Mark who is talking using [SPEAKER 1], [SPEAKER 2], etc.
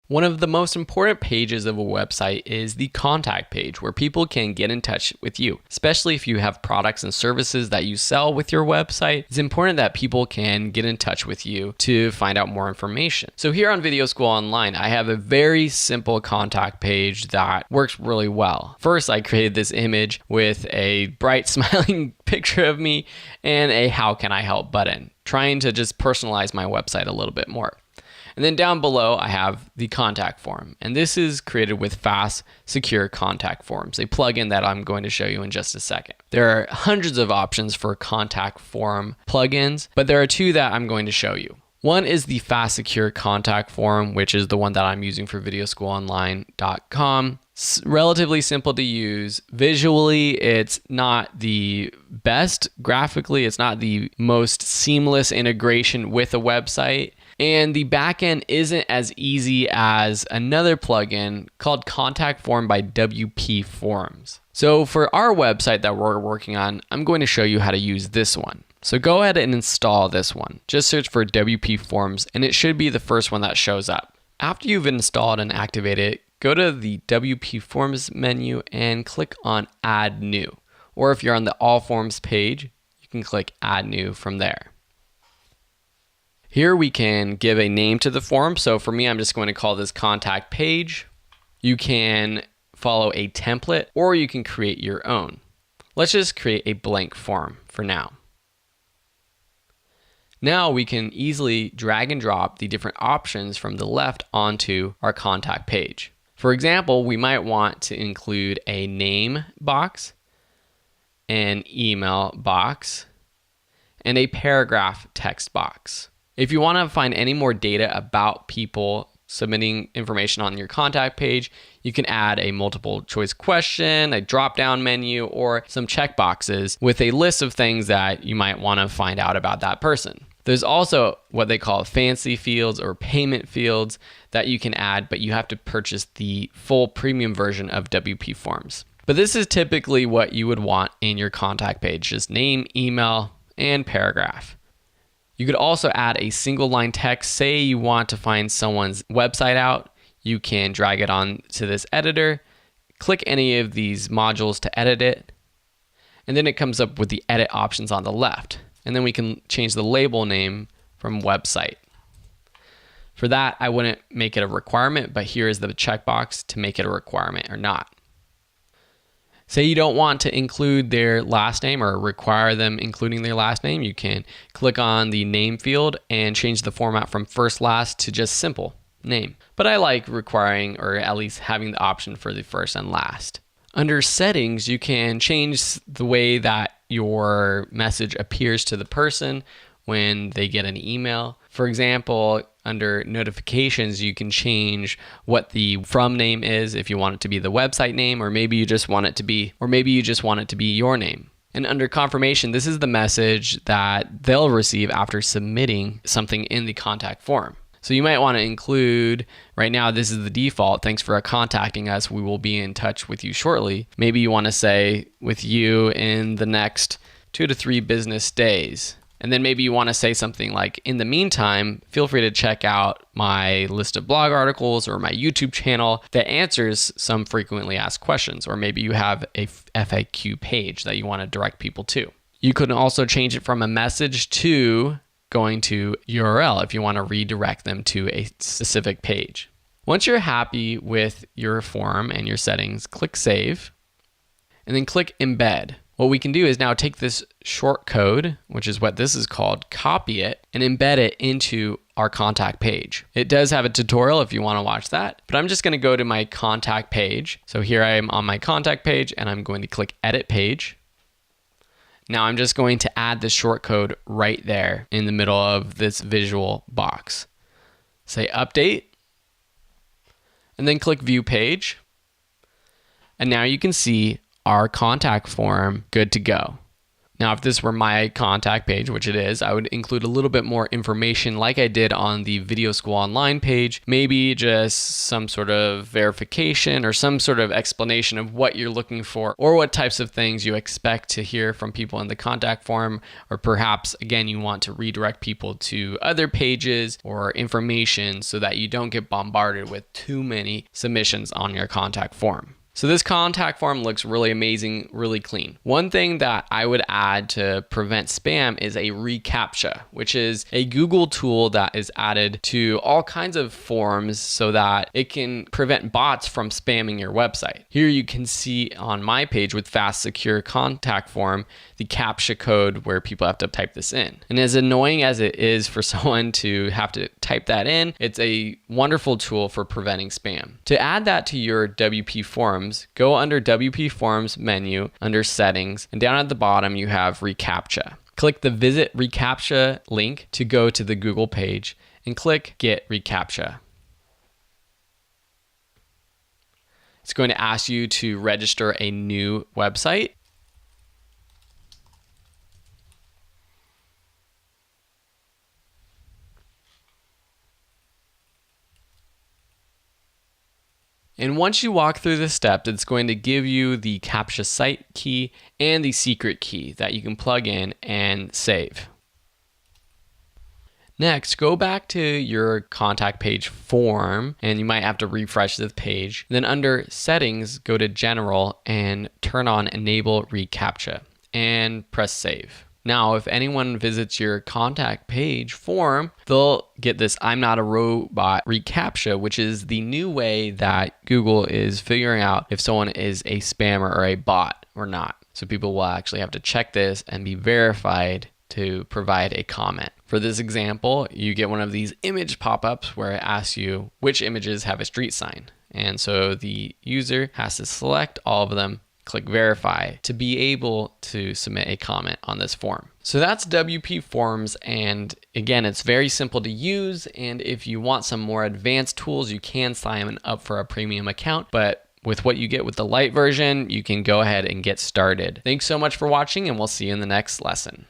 [SPEAKER 1] One of the most important pages of a website is the contact page, where people can get in touch with you. Especially if you have products and services that you sell with your website, it's important that people can get in touch with you to find out more information. So here on Video School Online, I have a very simple contact page that works really well. First, I created this image with a bright smiling picture of me and a how can I help button, trying to just personalize my website a little bit more. And then down below, I have the contact form. And this is created with Fast Secure Contact Forms, a plugin that I'm going to show you in just a second. There are hundreds of options for contact form plugins, but there are two that I'm going to show you. One is the Fast Secure Contact Form, which is the one that I'm using for videoschoolonline.com. It's relatively simple to use. Visually, it's not the best. Graphically, it's not the most seamless integration with a website. And the backend isn't as easy as another plugin called Contact Form by WP Forms. So for our website that we're working on, I'm going to show you how to use this one. So go ahead and install this one. Just search for WP Forms and it should be the first one that shows up. After you've installed and activated it, go to the WP Forms menu and click on Add New. Or if you're on the All Forms page, you can click Add New from there. Here we can give a name to the form. So for me, I'm just going to call this contact page. You can follow a template or you can create your own. Let's just create a blank form for now. Now we can easily drag and drop the different options from the left onto our contact page. For example, we might want to include a name box, an email box, and a paragraph text box. If you want to find any more data about people submitting information on your contact page, you can add a multiple choice question, a drop-down menu, or some checkboxes with a list of things that you might want to find out about that person. There's also what they call fancy fields or payment fields that you can add, but you have to purchase the full premium version of WP Forms. But this is typically what you would want in your contact page, just name, email, and paragraph. You could also add a single line text. Say you want to find someone's website out, you can drag it on to this editor, click any of these modules to edit it, and then it comes up with the edit options on the left. And then we can change the label name from website. For that, I wouldn't make it a requirement, but here is the checkbox to make it a requirement or not. Say you don't want to include their last name or require them including their last name, you can click on the name field and change the format from first last to just simple name. But I like requiring or at least having the option for the first and last. Under settings, you can change the way that your message appears to the person when they get an email. For example, under notifications, you can change what the from name is if you want it to be the website name, or maybe you just want it to be your name. And under confirmation, this is the message that they'll receive after submitting something in the contact form. So you might want to include, right now this is the default, thanks for contacting us, we will be in touch with you shortly. Maybe you want to say with you in the next 2 to 3 business days. And then maybe you want to say something like, in the meantime, feel free to check out my list of blog articles or my YouTube channel that answers some frequently asked questions. Or maybe you have a FAQ page that you want to direct people to. You could also change it from a message to going to URL if you want to redirect them to a specific page. Once you're happy with your form and your settings, click Save, and then click Embed. What we can do is now take this short code, which is what this is called, copy it, and embed it into our contact page. It does have a tutorial if you want to watch that, but I'm just going to go to my contact page. So here I am on my contact page, and I'm going to click Edit Page. Now I'm just going to add the short code right there in the middle of this visual box. Say Update, and then click View Page. And now you can see our contact form good to go. Now, if this were my contact page, which it is, I would include a little bit more information like I did on the Video School Online page, maybe just some sort of verification or some sort of explanation of what you're looking for or what types of things you expect to hear from people in the contact form, or perhaps, again, you want to redirect people to other pages or information so that you don't get bombarded with too many submissions on your contact form. So this contact form looks really amazing, really clean. One thing that I would add to prevent spam is a reCAPTCHA, which is a Google tool that is added to all kinds of forms so that it can prevent bots from spamming your website. Here you can see on my page with Fast Secure Contact Form, the CAPTCHA code where people have to type this in. And as annoying as it is for someone to have to type that in, it's a wonderful tool for preventing spam. To add that to your WP Forms, go under WP Forms menu under Settings, and down at the bottom you have reCAPTCHA. Click the Visit reCAPTCHA link to go to the Google page and click Get reCAPTCHA. It's going to ask you to register a new website. And once you walk through the steps, it's going to give you the CAPTCHA site key and the secret key that you can plug in and save. Next, go back to your contact page form, and you might have to refresh this page. Then under Settings, go to General and turn on Enable reCAPTCHA and press Save. Now, if anyone visits your contact page form, they'll get this I'm not a robot reCAPTCHA, which is the new way that Google is figuring out if someone is a spammer or a bot or not. So people will actually have to check this and be verified to provide a comment. For this example, you get one of these image pop-ups where it asks you which images have a street sign. And so the user has to select all of them, click verify to be able to submit a comment on this form. So that's WP Forms, and again, it's very simple to use, and if you want some more advanced tools, you can sign up for a premium account, but with what you get with the light version, you can go ahead and get started. Thanks so much for watching, and we'll see you in the next lesson.